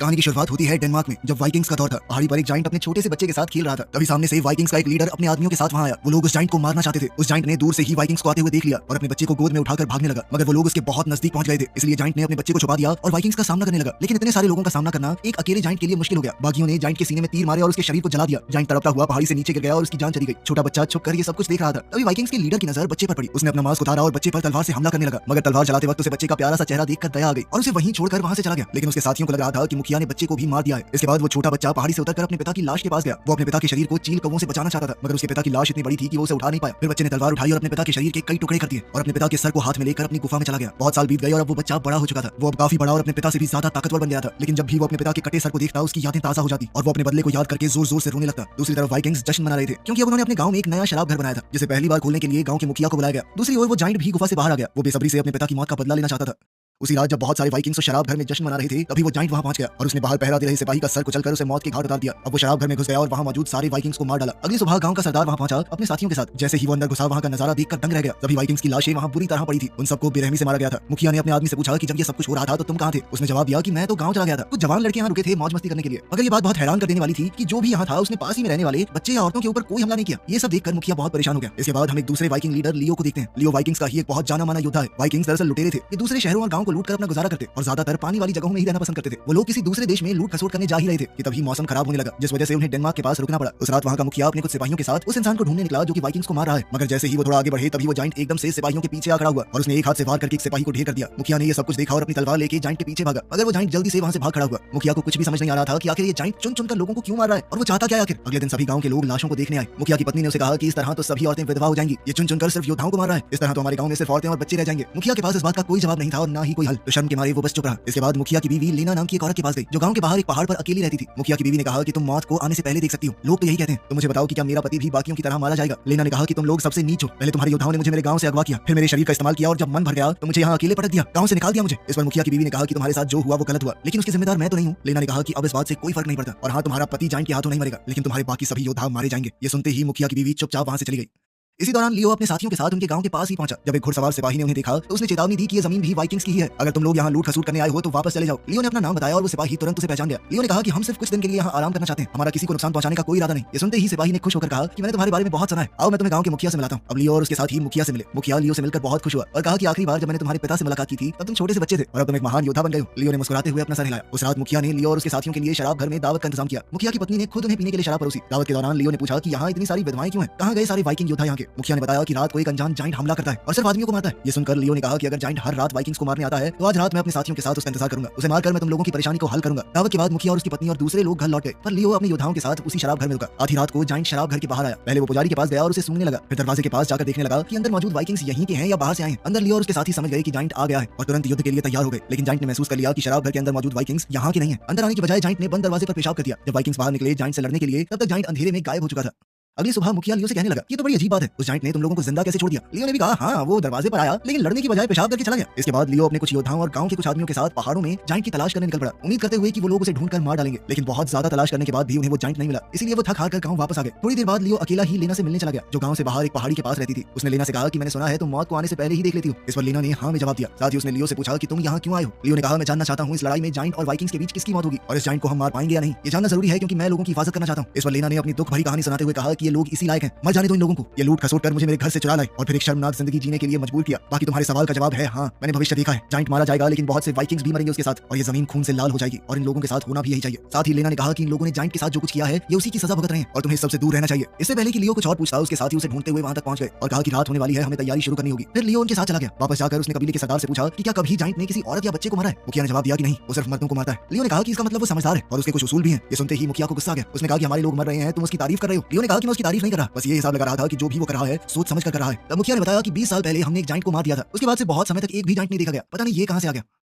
कहानी की शुरुआत होती है डेनमार्क में, जब वाइकिंग्स का दौर था। पहाड़ी पर एक जाइंट अपने छोटे से बच्चे के साथ खेल रहा था। तभी सामने से वाइकिंग्स का एक लीडर अपने आदमियों के साथ वहां आया। वो लोग उस जाइंट को मारना चाहते थे। उस जाइंट ने दूर से ही वाइकिंग्स को आते हुए देख लिया और अपने बच्चे को गोद में उठाकर भागने लगा, मगर वो लोग उसके बहुत नजदीक पहुंच गए थे। इसलिए जाइंट ने अपने बच्चे को छुपा दिया और वाइकिंग्स का सामना करने लगा। लेकिन इतने सारे लोगों का सामना करना एक अकेले जाइंट के लिए मुश्किल हो गया। बाकियों ने जाइंट के सीने में तीर मारे और उसके शरीर को जला दिया। जाइंट तड़पता हुआ पहाड़ी से नीचे गिर गया और उसकी जान चली गई। छोटा बच्चा छुप कर ये सब कुछ देख रहा था। तभी वाइकिंग्स के लीडर की नजर बच्चे पर पड़ी। उसने अपना मास्क उतारा और बच्चे पर तलवार से हमला करने लगा, मगर तलवार चलाते वक्त उसे बच्चे का प्यारा सा चेहरा देखकर दया आ गई और उसे वहीं छोड़कर वहां से चला गया। लेकिन उसके साथियों को लग रहा था कि मुखिया ने बच्चे को भी मार दिया है। इसके बाद वो छोटा बच्चा पहाड़ी से उतरकर अपने पिता की लाश के पास गया। वो अपने पिता के शरीर को चील कौवों से बचाना चाहता था, मगर उसके पिता की लाश इतनी बड़ी थी कि वो उसे उठा नहीं पाया। फिर बच्चे ने तलवार उठाई और अपने पिता के शरीर के कई टुकड़े कर दिए और अपने पिता के सर को हाथ में लेकर अपनी गुफा में चला गया। बहुत साल बीत गए और अब वो बच्चा बड़ा हो चुका था। वो अब काफी बड़ा और अपने पिता से भी ज्यादा ताकतवर बन गया था। लेकिन जब भी वो अपने पिता के कटे सर को देखता, उसकी यादें ताजा हो जाती और वो अपने बदले को याद करके जोर जोर से रोने लगता। दूसरी तरफ वाइकिंग्स जश्न मना रहे थे, क्योंकि अब उन्होंने अपने गांव में एक नया शराब घर बनाया था, जिसे पहली बार खोलने के लिए गांव के मुखिया को बुलाया गया। दूसरी ओर वो जाइंट भी गुफा से बाहर आ गया। वो बेसब्री से अपने पिता की मौत का बदला लेना चाहता था। उसी रात जब बहुत सारे वाइकिंग्स शराब घर में जश्न मना रहे थे, तभी वो जाइंट वहां पहुंच गया और उसने बाहर पहरा दे रहे सिपाही का सर कुचलकर उसे मौत के घाट उतार दिया। अब वो शराब घर में घुस गया और वहां मौजूद सारे वाइकिंग्स को मार डाला। अगली सुबह गांव का सरदार वहां पहुंचा अपने साथियों के साथ। जैसे ही वो अंदर घुसा, वहां का नजारा देखकर दंग रह गया। सभी वाइकिंग्स की लाशें वहां बुरी तरह पड़ी थी। उन सबको बेरहमी से मारा गया था। मुखिया ने अपने आदमी से पूछा कि जब ये सब कुछ हो रहा था तो तुम कहां थे? उसने जवाब दिया कि मैं तो गांव चला गया था। कुछ जवान लड़के यहाँ रुके थे मौज मस्ती करने के लिए। मगर ये बात बहुत हैरान कर देने वाली थी कि जो भी यहाँ था, उसने पास ही में रहने वाले बच्चे या औरतों के ऊपर कोई हमला नहीं किया। ये सब देखकर मुखिया बहुत परेशान हो गया। इसके बाद हम एक दूसरे वाइकिंग लीडर लियो को देखते हैं। लियो वाइकिंग्स का ही एक बहुत जाना माना योद्धा है। वाइकिंग्स दरअसल लुटेरे थे। ये दूसरे शहरों और गांव को लूट कर अपना गुजारा करते और ज्यादातर पानी वाली जगहों में ही रहना पसंद करते थे। वो लोग किसी दूसरे देश में लूट खसोट करने जा ही रहे थे कि तभी मौसम खराब होने लगा, जिस वजह से उन्हें डेनमार्क के पास रुकना पड़ा। उस रात वहां का मुखिया अपने कुछ सिपाहियों के साथ उस इंसान को ढूंढने निकला जो कि वाइकिंग्स को मार रहा है। मगर जैसे ही वो थोड़ा आगे बढ़े, तभी वो जाइंट एकदम से सिपाहियों के पीछे आ खड़ा हुआ और उसने एक हाथ से वार करके एक सिपाही को ढेर कर दिया। मुखिया ने ये सब कुछ देखा और अपनी तलवार लेके जाइंट के पीछे भागा, मगर वो जाइंट जल्दी से वहां से भाग खड़ा हुआ। मुखिया को कुछ भी समझ नहीं आ रहा था कि आखिर ये जाइंट चुन चुनकर लोगों को क्यों मार रहा है और वो चाहता क्या है आखिर। अगले दिन सभी गांव के लोग लाशों को देखने आए। मुखिया की पत्नी ने उसे कहा कि इस तरह तो सभी औरतें विधवा हो जाएंगी। ये चुन चुनकर सिर्फ योद्धाओं को मार रहा है। इस तरह तो हमारे गांव में सिर्फ औरतें और बच्चे रह जाएंगे। मुखिया के पास इस बात का कोई जवाब नहीं था और ना ही कोई हल। तो शर्म के मारे वो बस चुप रहा। इसके बाद मुखिया की बीवी लेना नाम की एक औरत के पास गई, जो गांव के बाहर एक पहाड़ पर अकेली रहती थी। मुखिया की बीवी ने कहा कि तुम मौत को आने से पहले देख सकती हो। लोग तो यही कहते हैं। तो मुझे बताओ कि क्या मेरा पति भी बाकियों की तरह मारा जाएगा? लेना ने कहा कि तुम लोग सबसे नीच हो। पहले तुम्हारे योद्धाओं ने मुझे मेरे गांव से अगवा किया, फिर मेरे शरीर का इस्तेमाल किया और जब मन भर गया तो मुझे यहाँ अकेले पटक दिया, गांव से निकाल दिया मुझे। इस पर मुखिया की बीवी ने कहा कि तुम्हारे साथ जो हुआ वो गलत हुआ, लेकिन उसकी जिम्मेदार मैं तो नहीं हूँ। लेना ने कहा कि अब इस बात से कोई फर्क नहीं पड़ता और हाँ, तुम्हारा पति जाइंट के हाथों नहीं मरेगा, लेकिन तुम्हारे बाकी सभी योद्धा मारे जाएंगे। ये सुनते ही मुखिया की बीवी चुपचाप वहां से चली गई। इसी दौरान लियो अपने साथियों के साथ उनके गांव के पास ही पहुंचा। जब एक घुड़सवार सिपाही ने उन्हें देखा तो उसने चेतावनी दी कि ये जमीन भी वाइकिंग्स की ही है। अगर तुम लोग यहाँ लूट खसूट करने आए हो तो वापस चले जाओ। लियो ने अपना नाम बताया और वो सिपाही तुरंत उसे पहचान गया। लियो ने कहा कि हम सिर्फ कुछ दिन के लिए यहाँ आराम करना चाहते हैं, हमारा किसी को नुकसान पहुंचाने का कोई इरादा नहीं। ये सुनते ही सिपाही ने खुश होकर कहा कि मैंने तुम्हारे बारे में बहुत सुना है, आओ मैं तुम्हें गांव के मुखिया से मिलाता हूँ। अब लियो और उसके साथ ही मुखिया से मिले। मुखिया लियो से मिलकर बहुत खुश हुआ और कहा कि आखिरी बार जब मैंने तुम्हारे पिता से मुलाकात की थी तब तुम छोटे से बच्चे थे और अब तुम एक महान योद्धा बन गए हो। लियो ने मुस्कुराते हुए अपना सर हिलाया। उस रात मुखिया ने लियो और उसके साथियों के लिए शराब घर में दावत का इंतजाम किया। मुखिया की पत्नी ने खुद उन्हें पीने के लिए शराब परोसी। दावत के दौरान लियो ने पूछा कि यहाँ इतनी सारी विधवाएं क्यों हैं, कहाँ गए सारे वाइकिंग योद्धा यहाँ के? मुखिया ने बताया कि रात को एक अनजान जाइंट हमला करता है और सिर्फ आदमियों को मारता है। ये सुनकर लियो ने कहा कि अगर जाइंट हर रात वाइकिंग्स को मारने आता है तो आज रात मैं अपने साथियों के साथ उसका इंतजार करूंगा। उसे मारकर मैं तुम लोगों की परेशानी को हल करूंगा। दावत के बाद मुखिया और उसकी पत्नी और दूसरे लोग घर लौट गए, पर लियो अपने योद्धाओं के साथ उसी शराब घर में रुका। आधी रात को जाइंट शराब घर के बाहर आया। पहले वो पुजारी के पास गया और उसे सूंघने लगा, फिर दरवाजे के पास जाकर देखने लगा कि अंदर मौजूद वाइकिंग्स यहीं के हैं या बाहर से आए हैं। अंदर लियो और उसके साथी समझ गए कि जाइंट आ गया है और तुरंत युद्ध के लिए तैयार हो गए। लेकिन जाइंट ने महसूस कर लिया कि शराब घर के अंदर मौजूद वाइकिंग्स यहाँ के नहीं है। अंदर आने की बजाय जाइंट ने बंद दरवाजे पर पेशाब कर दिया। जब वाइकिंग्स बाहर निकले जाइंट से लड़ने के लिए, तब तक जाइंट अंधेरे में गायब हो चुका था। अगली सुबह मुखिया लियो से कहने लगा, ये तो बड़ी अजीब बात है, उस जाइंट ने तुम लोगों को जिंदा कैसे छोड़ दिया? लियो ने भी कहा, हाँ वो दरवाजे पर आया लेकिन लड़ने की बजाय पेशाब करके चला गया। इसके बाद लियो अपने कुछ योद्धाओं और गांव के कुछ आदमियों के साथ पहाड़ों में जाइंट की तलाश करने निकल पड़ा, उम्मीद करते हुए कि वो लोग उसे ढूंढकर मार डालेंगे। लेकिन बहुत ज्यादा तलाश करने के बाद भी उन्हें वो जाइंट नहीं मिला, इसलिए वो थक हार कर गांव वापस आ गए। थोड़ी देर बाद लियो अकेला ही लेना से मिलने चला गया, जो गांव से बाहर एक पहाड़ी के पास रहती थी। उसने लेना से कहा कि मैंने सुना है तुम मौत को आने से पहले ही देख लेती हो। इस पर लेना ने हाँ में जवाब दिया। साथ ही उसने लियो से पूछा कि तुम यहाँ क्यों आए हो? लियो ने कहा, मैं जानना चाहता हूँ इस लड़ाई में जाइंट और वाइकिंग्स के बीच किसकी मौत होगी और इस जाइंट को हम मार पाएंगे या नहीं। ये जानना जरूरी है क्योंकि मैं लोगों की हिफाजत करना चाहता हूँ। इस पर लेना ने अपनी दुख भरी कहानी सुनाते हुए कहा कि ये लोग इसी लायक हैं, मर जाने दो इन लोगों को। ये लूट खसोट कर मुझे मेरे घर से चुरा लाए और फिर एक शर्मनाक जिंदगी जीने के लिए मजबूर किया। बाकी तुम्हारे सवाल का जवाब है हाँ, मैंने भविष्य देखा है। जाइंट मारा जाएगा लेकिन बहुत से वाइकिंग्स भी मरेंगे उसके साथ और ये जमीन खून से लाल हो जाएगी और इन लोगों के साथ होना भी यही चाहिए। साथ ही लेना ने कहा कि इन लोगों ने जाइंट के साथ जो कुछ किया है ये उसी की सजा भुगत रहे हैं और तुम्हें सबसे दूर रहना चाहिए। इससे पहले कि लियो कुछ और पूछता, उसके साथी उसे ढूंढते हुए वहां तक पहुंच गए और कहा कि रात होने वाली है, हमें तैयारी शुरू करनी होगी। फिर लियो उनके साथ चला गया। वापस जाकर उसने कबीले के सरदार से पूछा कि क्या कभी जाइंट ने किसी औरत या बच्चे को मारा है? मुखिया ने जवाब दिया कि नहीं, वो सिर्फ मर्दों को मारता है। लियो ने कहा कि इसका मतलब वो समझदार है और उसके कुछ उसूल भी हैं। ये सुनते ही मुखिया को गुस्सा आ गया। उसने कहा कि हमारे लोग मर रहे हैं, तुम उसकी तारीफ कर रहे हो। लियो ने कहा कि मैं उसकी तारीफ नहीं कर रहा, बस ये हिसाब लगा रहा था कि जो भी वो कर रहा है सोच समझ कर रहा है। तब मुखिया ने बताया कि 20 साल पहले हमने एक जाइंट को मार दिया था, उसके बाद से बहुत समय तक एक भी जाइंट नहीं देखा गया, पता नहीं ये कहां से आ गया।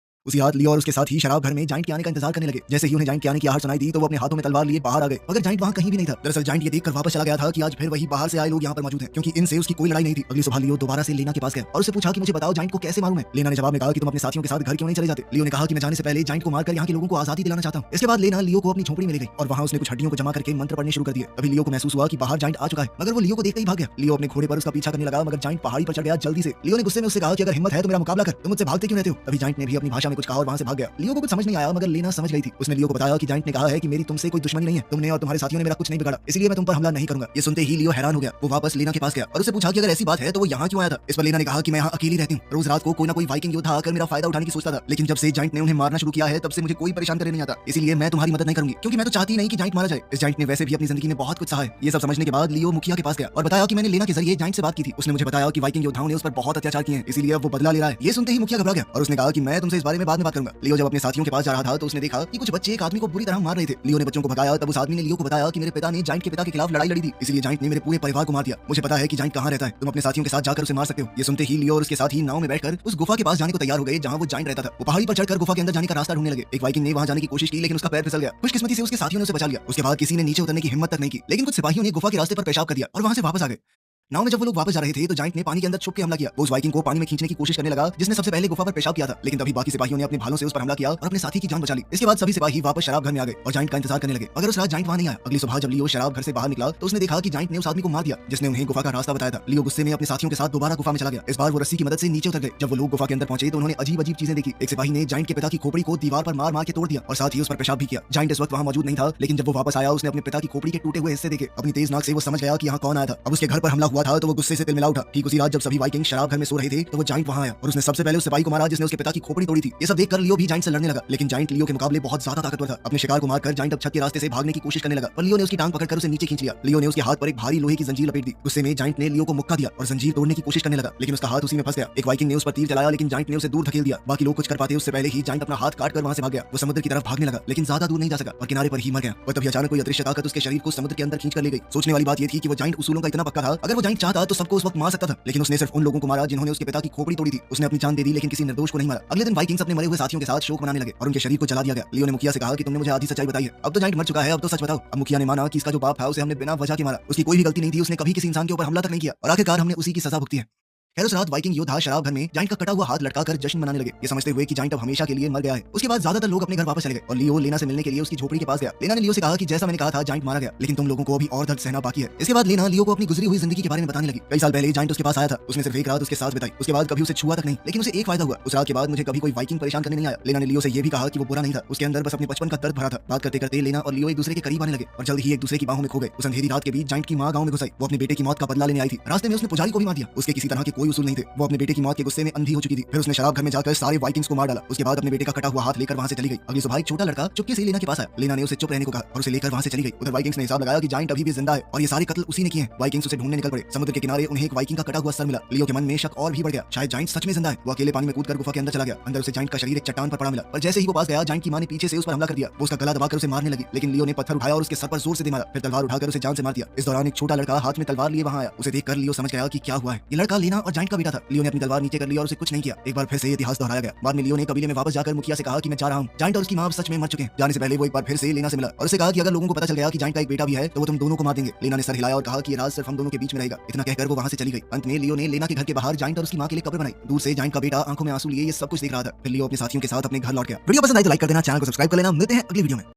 उसी रात लियो और उसके साथ ही शराब घर में जाइंट के आने का इंतजार करने लगे। जैसे ही उन्हें जाइंट के आने की आहट सुनाई दी तो वो अपने हाथों में तलवार लिए बाहर आ गए, मगर जाइंट वहां कहीं भी नहीं था। दरअसल जाइंट ये देखकर वापस चला गया था कि आज फिर वही बाहर से आए लोग यहाँ पर मौजूद हैं, क्योंकि इनसे उसकी कोई लड़ाई नहीं थी। अगली सुबह लियो दोबारा से लेना के पास गया और उससे पूछा कि मुझे बताओ जाइंट को कैसे मारूं मैं। लेना ने जवाब में कहा कि तुम अपने साथियों के साथ घर क्यों नहीं चले जाते। लियो ने कहा कि मैं जाने से पहले जाइंट को मारकर यहाँ के लोगों को आजादी दिलाना चाहता हूँ। इसके बाद लेना लियो को अपनी झोपड़ी में ले गई और वहां उसने कुछ हड्डियों को जमा करके मंत्र पढ़ने शुरू कर दिए। अभी लियो को महसूस हुआ कि बाहर जाइंट आ चुका है, मगर वो लियो को देखते ही भाग गया। लियो अपने घोड़े पर उसका पीछा करने लगा, मगर जाइंट पहाड़ी पर चढ़ गया जल्दी से। लियो ने गुस्से में उससे कहा कि अगर हिम्मत है तो मेरा मुकाबला कर, तुम मुझसे भागते क्यों रहते हो। तभी जाइंट ने भी अपनी भाषा में कुछ कहा और वहां से भाग गया। लियो को कुछ समझ नहीं आया, मगर लेना समझ गई थी। उसने लियो को बताया कि जाइंट ने कहा है कि मेरी तुमसे कोई दुश्मनी नहीं है, तुमने और तुम्हारे साथियों ने मेरा कुछ नहीं बिगाड़ा, इसलिए मैं तुम पर हमला नहीं करूंगा। ये सुनते ही लियो हैरान हो गया। वो वापस लेना के पास गया और उससे पूछा कि अगर ऐसी बात है तो वो यहाँ क्यों आया था। इस पर लेना ने कहा कि मैं यहाँ अकेली रहती हूँ, रोज रात को कोई ना कोई वाइकिंग योद्धा आकर मेरा फायदा उठाने की सोचता था, लेकिन जब से जाइंट ने उन्हें मारना शुरू किया है तब से मुझे कोई परेशान करने नहीं आता, इसीलिए मैं तुम्हारी मदद नहीं करूंगी, क्योंकि मैं तो चाहती नहीं कि जाइंट मारा जाए। इस जाइंट ने वैसे भी अपनी जिंदगी में बहुत कुछ सहा है। ये सब समझने के बाद लियो मुखिया के पास गया और बताया कि मैंने लेना के जरिए जाइंट से बात की थी। उसने मुझे बताया कि वाइकिंग योद्धाओं ने उस पर बहुत अत्याचार किए हैं, इसीलिए अब वो बदला ले रहा है। ये सुनते ही मुखिया घबरा गया और उसने कहा कि मैं तुमसे इस बारे में बाद में बात करूंगा। लियो जब अपने साथियों के पास जा रहा था तो उसने देखा कि कुछ बच्चे एक आदमी को बुरी तरह मार रहे थे। लियो ने बच्चों को भगाया, तब उस आदमी ने लियो को बताया कि मेरे पिता ने जाइंट के पिता के खिलाफ लड़ाई लड़ी थी, इसलिए जाइंट ने मेरे पूरे परिवार को मार दिया। मुझे पता है कि जाइंट कहाँ रहता है, तुम अपने साथियों के साथ जाकर उसे मार सकते हो। ये सुनते ही लियो और उसके साथी नाव में बैठकर उस गुफा के पास जाने को तैयार हो गए जहाँ वो जाइंट रहता था। वो पहाड़ी पर चढ़कर गुफा के अंदर जाने का रास्ता ढूंढने लगे। एक वाइकिंग ने वहाँ जाने की कोशिश की, लेकिन उसका पैर फिसल गया। खुशकिस्मती से उसके साथियों ने उसे बचा लिया। उसके बाद किसी ने नीचे उतरने की हिम्मत तक नहीं की, लेकिन कुछ सिपाहियों ने गुफा के रास्ते पर पेशाब कर दिया और वहाँ से वापस आ गए। नाव में जब वो लोग वापस जा रहे थे तो जाइंट ने पानी के अंदर छुप के हमला किया। वो उस वाइकिंग को पानी में खींचने की कोशिश करने लगा जिसने सबसे पहले गुफा पर पेशाब किया था, लेकिन तभी बाकी सिपाहियों ने अपने भालों से उस पर हमला किया और अपने साथी की जान बचा ली। इसके बाद सभी सिपाही वापस शराब घर में आ गए और जाइंट का इंतजार करने लगे, मगर उस रात जाइंट वहां नहीं आया। अगली सुबह जब लियो शराब घर से बाहर निकला तो उसने देखा कि जाइंट ने उस आदमी को मार दिया जिसने उन्हें गुफा का रास्ता बताया था। लियो गुस्से में अपने साथियों के साथ दोबारा गुफा में चला गया। इस बार वो रस्सी की मदद से नीचे उतर गए। जब वो लोग गुफा के अंदर पहुंचे तो उन्होंने अजीब अजीब चीजें देखी। एक सिपाही ने जाइंट के पिता की खोपड़ी को दीवार पर मार मार के तोड़ दिया और साथ ही उस पर पेशाब भी किया। जाइंट इस वक्त वहां मौजूद नहीं था, लेकिन जब वो वापस आया उसने अपने पिता की खोपड़ी के टूटे हुए हिस्से देखे। अपनी तेज नाक से वो समझ गया कि यहाँ कौन आया था। अब उसके घर पर हमला हुआ था तो वो गुस्से से तिलमिला उठा। ठीक उसी रात जब सभी वाइकिंग शराब घर में सो रहे थे तो वो जाइंट वहां आया और उसने सबसे पहले उस सिपाही को मारा जिसने उसके पिता की खोपड़ी तोड़ी थी। ये सब देखकर लियो भी जाइंट से लड़ने लगा, लेकिन जाइंट लियो के मुकाबले बहुत ज्यादा ताकतवर था। अपने शिकार को मारकर जाइंट अब छत के रास्ते से भागने की कोशिश करने लगा, पर लियो ने उसकी टांग पकड़कर उसे नीचे खींच लिया। लियो ने उसके हाथ पर एक भारी लोहे की जंजीर लपेट दी। गुस्से में जाइंट ने लियो को मुक्का दिया और जंजीर तोड़ने की कोशिश करने लगा, लेकिन उसका हाथ उसी में फंस गया। एक वाइकिंग ने उस पर तीर चलाया, लेकिन जाइंट ने उसे दूर धकेल दिया। बाकी लोग कुछ कर पाते उससे पहले ही जाइंट अपना हाथ काटकर वहां से भाग गया। वो समुद्र की तरफ भागने लगा, लेकिन ज्यादा दूर नहीं जा सका और किनारे पर ही मर गया। और तभी अचानक कोई अदृश्य ताकत उसके शरीर को समुद्र के अंदर खींच कर ले गई। सोचने वाली बात यह थी कि वो जाइंट उसूलों का इतना पक्का था, अगर वो जाइंट चाहता तो सबको उस वक्त मार सकता था, लेकिन उसने सिर्फ उन लोगों को मारा जिन्होंने उसके पिता की खोपड़ी तोड़ी थी। उसने अपनी जान दे दी, लेकिन किसी निर्दोष को नहीं मारा। अगले दिन वाइकिंग्स अपने मरे हुए साथियों के साथ शोक मनाने लगे और उनके शरीर को जला दिया गया। लियो ने मुखिया से कहा कि तुमने मुझे आधी सच्चाई बताई है, अब तो जाइंट मर चुका है, अब तो सच बताओ। अब मुखिया ने माना कि इसका जो बाप था उसे हमने बिना वजह के मारा। उसकी कोई भी गलती नहीं थी, उसने कभी किसी इंसान के ऊपर हमला तक नहीं किया और आखिरकार हमने उसी की सजा भुगती है। खैर उस रात वाइकिंग योद्धा शराब घर में जाइंट का कटा हुआ हाथ लटकाकर जश्न मनाने लगे, ये समझते हुए कि जाइंट अब हमेशा के लिए मर गया है। उसके बाद ज्यादातर लोग अपने घर वापस चले गए और लियो लेना से मिलने के लिए उसकी झोपड़ी के पास गया। लेना ने लियो से कहा कि जैसा मैंने कहा था जाइंट मारा गया, लेकिन तुम लोगों को अभी और दर्द सहना बाकी है। इसके बाद लेना लियो को अपनी गुजरी हुई जिंदगी के बारे में बताने लगी। कई साल पहले जाइंट उसके पास आया था, उसने सिर्फ एक रात उसके साथ बिताई, उसके बाद कभी उसे छुआ तक नहीं, लेकिन उसे एक फायदा हुआ, उस रात के बाद मुझे कभी कोई वाइकिंग परेशान करने नहीं आया। लेना ने लियो से ये भी कहा कि वो बुरा नहीं था, उसके अंदर बस अपने बचपन का दर्द भरा था। बात करते करते लेना और लियो एक दूसरे के करीब आने लगे और जल्द ही एक दूसरे की बाहों में खो गए। उस अंधेरी रात के बीच जाइंट की मां गांव में घुस आई। वो अपने बेटे की मौत का बदला लेने आई थी। रास्ते में उसने पुजारी को भी मार दिया। उसके किसी तरह के कोई उसूल नहीं थे। वो अपने बेटे की मौत के गुस्से में अंधी हो चुकी थी। फिर उसने शराब घर में जाकर सारे वाइकिंग्स को मार डाला। उसके बाद अपने बेटे का कटा हुआ हाथ लेकर वहां से चली गई। अगली सुबह एक छोटा लड़का चुपके से लेना के पास आया। लेना ने उसे चुप रहने को कहा और उसे लेकर वहां से चली गई। उधर वाइकिंग्स ने हिसाब लगाया कि जाइंट अभी भी जिंदा है और ये सारे कत्ल उसी ने किए हैं। वाइकिंग्स उसे ढूंढने निकल पड़े। समुद्र के किनारे उन्हें एक वाइकिंग का कटा हुआ सर मिला। लियो के मन में शक और भी बढ़ गया, शायद जाइंट सच में जिंदा है। वो अकेले पानी में कूदकर गुफा के अंदर चला गया। अंदर उसे जाइंट का शरीर एक चट्टान पर पड़ा मिला, पर जैसे ही वो पास गया जाइंट की मां ने पीछे से उस पर हमला कर दिया। वो उसका गला दबाकर उसे मारने लगी, लेकिन लियो ने पत्थर उठाया और उसके सर पर जोर से दे मारा। फिर तलवार उठाकर उसे जान से मार दिया। इस दौरान एक छोटा लड़का हाथ में तलवार लिए वहां आया। उसे देखकर लियो समझ गया कि क्या हुआ है। ये लड़का लेना और जाइंट का बेटा था। लियो ने अपनी तलवार नीचे कर ली और उसे कुछ नहीं किया। एक बार फिर से इतिहास दोहराया गया। बाद में लियो ने कबीले में वापस जाकर मुखिया से कहा कि मैं जा रहा हूँ। जाइंट और उसकी मां सच में मर चुके हैं। जाने से पहले वो एक बार फिर से लेना से मिला और उसे कहा कि अगर लोगों को पता चल गया कि जाइंट का एक बेटा भी है तो वो तुम दोनों को मार देंगे। लेना ने सर हिलाया और कहा कि ये राज सिर्फ हम दोनों के बीच में रहेगा। इतना कहकर वो वहां से चली गई। अंत में लियो ने लेना के घर के बाहर जाइंट और उसकी मां के लिए कब्र बनाई। दूर से जाइंट का बेटा आंखों में आंसू लिए ये सब कुछ देख रहा था। फिर लियो अपने साथियों के साथ अपने घर लौट गया। वीडियो पसंद आई तो लाइक कर देना, चैनल को सब्सक्राइब कर लेना। मिलते हैं अगली वीडियो में।